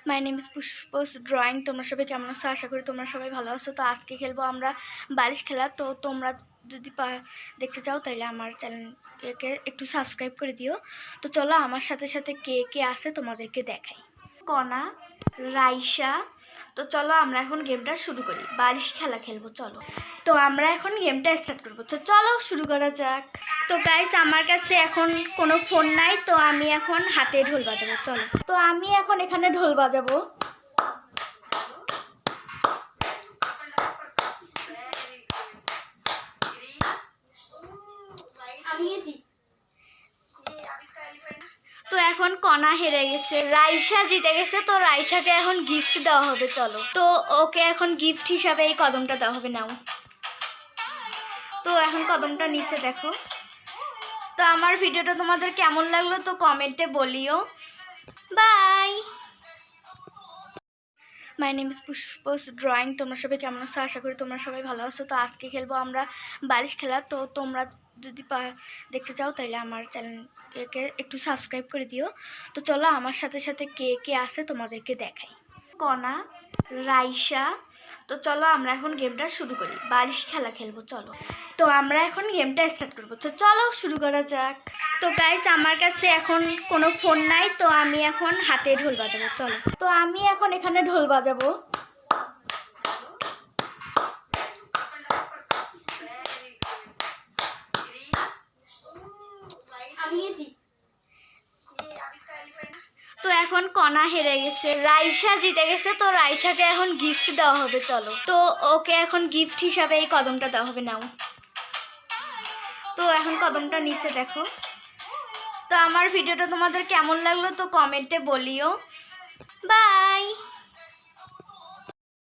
My name is Pushpa's drawing. তোমরা সবাই কেমন আছো? আশা করি তোমরা সবাই ভালো আছো। তো আজকে খেলবো আমরা বালিশ খেলা। তো তোমরা যদি দেখতে চাও তাহলে আমার চ্যানেলকে একটু সাবস্ক্রাইব করে দিও। তো চলো আমার সাথে সাথে কে কে আছে তোমাদেরকে দেখাই। কণা, রাইসা। তো চলো আমরা এখন গেমটা শুরু করি, বালিশ খেলা খেলবো। চলো তো আমরা এখন গেমটা স্টার্ট করবো। তো চলো শুরু করা যাক। তো গাইস আমার কাছে এখন কোনো ফোন নাই, তো আমি এখন হাতে ঢোল বাজাবো। চলো তো আমি এখন এখানে ঢোল বাজাবো। তো এখন কণা হেরে গেছে, রাইসা জিতে গেছে। তো রাইসাকে এখন গিফট দেওয়া হবে। চলো তো ওকে এখন গিফট হিসাবে এই কদমটা দেওয়া হবে। নাও। তো এখন কদমটা নিচে দেখো। তো আমার ভিডিওটা তোমাদের কেমন লাগলো তো কমেন্টে বলিও। Bye. My name is Pushpa's drawing. তোমরা সবাই কেমন আছো? আশা করি তোমরা সবাই ভালো আছো। তো আজকে খেলবো আমরা বালিশ খেলা। তো তোমরা যদি দেখতে চাও তাহলে আমার চ্যানেলকে একটু সাবস্ক্রাইব করে দিও। তো চলো আমার সাথে সাথে কে কে আছে তোমাদেরকে দেখাই। কণা, রাইসা। তো চলো আমরা এখন গেমটা শুরু করি, বালিশ খেলা খেলবো। চলো তো আমরা এখন গেমটা স্টার্ট করবো। তো চলো শুরু করা যাক। তো গাইস আমার কাছে এখন কোনো ফোন নাই, তো আমি এখন হাতে ঢোল বাজাবো। চলো তো আমি এখন এখানে ঢোল বাজাবো। তো এখন কণা হেরে গেছে, রাইসা জিতে গেছে। তো রাইসাকে এখন গিফট দেওয়া হবে। চলো তো ওকে এখন গিফট হিসাবে এই কদমটা দেওয়া হবে। নাও। তো এখন কদমটা নিচে দেখো। তো আমার ভিডিওটা তোমাদের কেমন লাগলো তো কমেন্টে বলিও। বাই।